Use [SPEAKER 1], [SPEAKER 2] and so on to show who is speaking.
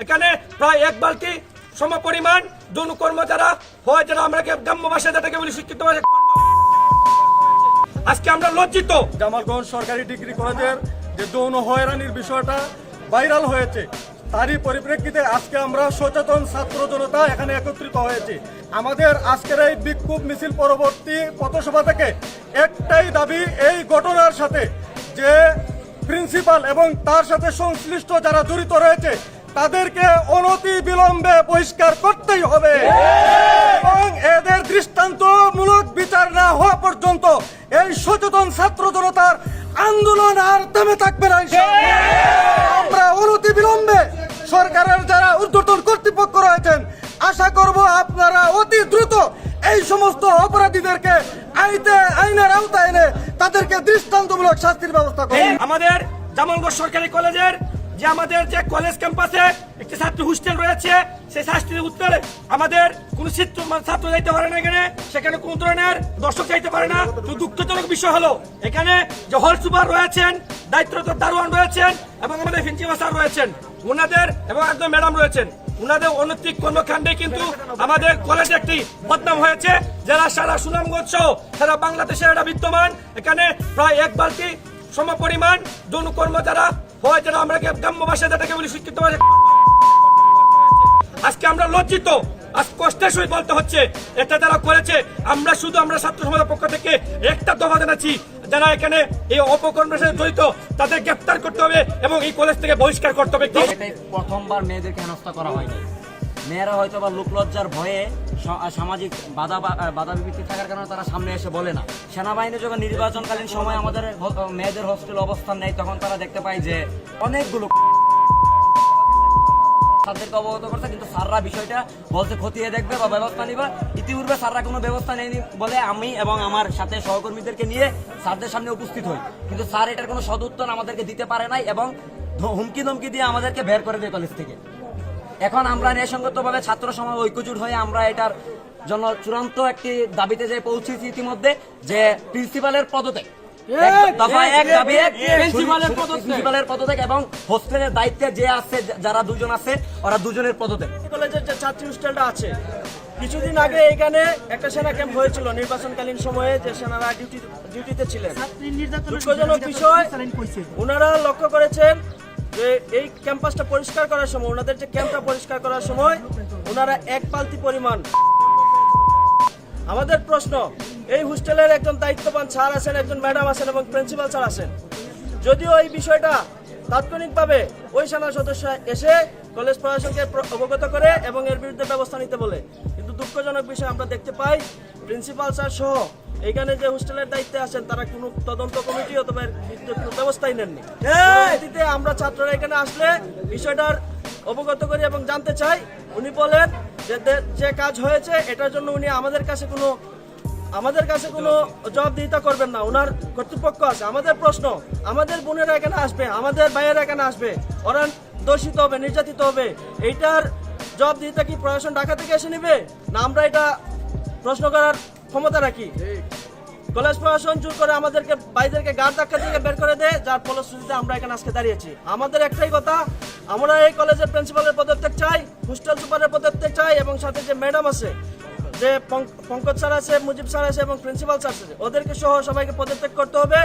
[SPEAKER 1] এখানে প্রায় এক বালতি সমপরিমাণ যৌন কর্ম যারা হয়, যারা আমরা গ্রাম্য ভাষায় যেটাকে বলি শিক্ষিত ভাষায়, আজকে আমরা লজ্জিত।
[SPEAKER 2] জামালগঞ্জ সরকারি ডিগ্রি কলেজের যে যৌন হয়রানির বিষয়টা ভাইরাল হয়েছে, তারই পরিপ্রেক্ষিতে আজকে আমরা সচেতন ছাত্র জনতা এখানে একত্রিত হয়েছি। আমাদের আজকের এই বিক্ষোভ মিছিল পরবর্তী পথসভা থেকে একটাই দাবি, এই ঘটনার সাথে যে প্রিন্সিপাল এবং তার সাথে সংশ্লিষ্ট যারা জড়িত রয়েছে তাদেরকে অনতি বিলম্বে বহিষ্কার করতেই হবে এবং এদের দৃষ্টান্তমূলক বিচার না হওয়া পর্যন্ত এই সচেতন ছাত্র জনতার আন্দোলন আর থেমে থাকবে না। আমরা অনতি বিলম্বে সরকারের যারা ঊর্ধ্বতন কর্তৃপক্ষ রয়েছেন, আশা করব আপনারা অতি দ্রুত এই সমস্ত অপরাধীদেরকে আইনের আওতায় এনে তাদেরকে দৃষ্টান্তমূলক শাস্তির ব্যবস্থা করুন।
[SPEAKER 1] আমাদের জামালগঞ্জ সরকারি কলেজের যে আমাদের যে কলেজ ক্যাম্পাসে একটি ছাত্র হোস্টেল রয়েছে, সেই ছাত্রীর উত্তরে আমাদের কোন ছাত্র যাইতে পারে না, এখানে সেখানে কোন ধরনের দর্শক যাইতে পারে না। তো দুঃখজনক বিষয় হলো এখানে যে হল সুপার রয়েছেন, দায়িত্বরত দারোয়ান রয়েছেন এবং আমাদের প্রিন্সিপাল স্যার রয়েছেন, ওনাদের এবং একজন ম্যাডাম রয়েছেন, ওনাদের অনৈতিক কর্মকাণ্ডে কিন্তু আমাদের কলেজে একটি বদনাম হয়েছে, যারা সারা সুনামগঞ্জ সহ সারা বাংলাদেশে এটা বিদ্যমান। এখানে প্রায় এক বালতি সমপরিমাণ যৌন কর্ম যারা হয়, যারা আমরা গ্রাম্য ভাষায় যেটাকে বলি শিক্ষিত ভাষায়, আজকে আমরা লজ্জিত। আজ কষ্টের সহিত বলতে হচ্ছে, এটা যারা করেছে আমরা ছাত্র সমাজের পক্ষ থেকে একটা দফা জানাচ্ছি, যারা এখানে এই অপকর্মের সাথে জড়িত তাদের গ্রেফতার করতে হবে এবং এই কলেজ থেকে বহিষ্কার করতে হবে।
[SPEAKER 3] প্রথমবার মেয়েদেরকে হেনস্থা করা হয়নি। মেয়েরা হয়তো বা লোকলজ্জার ভয়ে সামাজিক বাধা বিপত্তি থাকার কারণে তারা সামনে এসে বলে না। সেনাবাহিনী যখন নির্বাচনকালীন সময় আমাদের মেয়েদের হোস্টেল অবস্থান নেয়, তখন তারা দেখতে পায় যে অনেকগুলো স্যারদেরকে অবগত করছে, কিন্তু স্যাররা বিষয়টা বলতে খতিয়ে দেখবে বা ব্যবস্থা নিবে। ইতিপূর্বে স্যাররা কোনো ব্যবস্থা নেয়নি বলে আমি এবং আমার সাথে সহকর্মীদেরকে নিয়ে স্যারদের সামনে উপস্থিত হই, কিন্তু স্যার এটার কোনো সদুত্তর আমাদেরকে দিতে পারে নাই এবং হুমকি ধমকি দিয়ে আমাদেরকে বের করে দেয় কলেজ থেকে। এখন আমরা ন্যায়সঙ্গতভাবে ছাত্র সমাজ ঐক্যজোট হয়ে আমরা এটার জন্য চূড়ান্ত একটি দাবিতে যে পৌঁছেছি ইতিমধ্যে, যে প্রিন্সিপালের পদত্যাগ, প্রিন্সিপালের পদত্যাগ এবং হোস্টেলের দায়িত্বে যে আছে যারা দুজন আছে ওরা দুজনের পদত্যাগ।
[SPEAKER 4] কলেজের যে ছাত্রী হোস্টেলটা আছে, কিছুদিন আগে এখানে একটা সেনা ক্যাম্প হয়েছিল নির্বাচনকালীন সময়ে, যে সেনারা ডিউটিতে ছিলেন। দুঃখজনক বিষয়, ওনারা লক্ষ্য করেছেন যে এই ক্যাম্পাসটা পরিষ্কার করার সময়, ওনাদের যে ক্যাম্পটা পরিষ্কার করার সময় ওনারা এক বালতি পরিমাণ। আমাদের প্রশ্ন, এই হোস্টেলের একজন দায়িত্ববান স্যার আছেন, একজন ম্যাডাম আছেন এবং প্রিন্সিপাল স্যার আছেন। যদিও এই বিষয়টা তাৎক্ষণিকভাবে ওই সেনা সদস্য এসে কলেজ প্রশাসনকে অবগত করে এবং এর বিরুদ্ধে ব্যবস্থা নিতে বলে, কিন্তু দুঃখজনক বিষয় আমরা দেখতে পাই প্রিন্সিপাল স্যার সহ এখানে যে হোস্টেলের দায়িত্বে আছেন তারা কোনো তদন্ত কমিটি অথবা কোনো ব্যবস্থাই নেননি। এটিতে আমরা ছাত্ররা এখানে আসলে বিষয়টার অবগত করি এবং জানতে চাই। উনি বলেন যে কাজ হয়েছে এটার জন্য উনি আমাদের কাছে কোনো জবাবদিহিতা করবেন না, ওনার কর্তৃপক্ষ আছে। আমাদের প্রশ্ন, আমাদের বোনেরা এখানে আসবে, আমাদের ভাইয়েরা এখানে আসবে, ওরা দর্শিত হবে, নির্যাতিত হবে, এইটার জবাবদিহিতা কি প্রশাসন ঢাকা থেকে এসে নিবে না আমরা এটা প্রশ্ন করার ক্ষমতা রাখি? কলেজ প্রশাসন জোর করে আমাদেরকে ভাইদেরকে গাড় ধাক্কা দিয়ে বের করে দেয়, যার ফলশ্রুতিতে আমরা এখানে আজকে দাঁড়িয়েছি। আমাদের একটাই কথা, আমরা এই কলেজের প্রিন্সিপালের পদত্যাগ চাই, হোস্টেল সুপারের পদত্যাগ চাই এবং সাথে যে ম্যাডাম আছে, যে পঙ্কজ স্যার আছে, মুজিব স্যার আছে এবং প্রিন্সিপাল স্যার আছে, ওদেরকে সহ সবাইকে পদত্যাগ করতে হবে।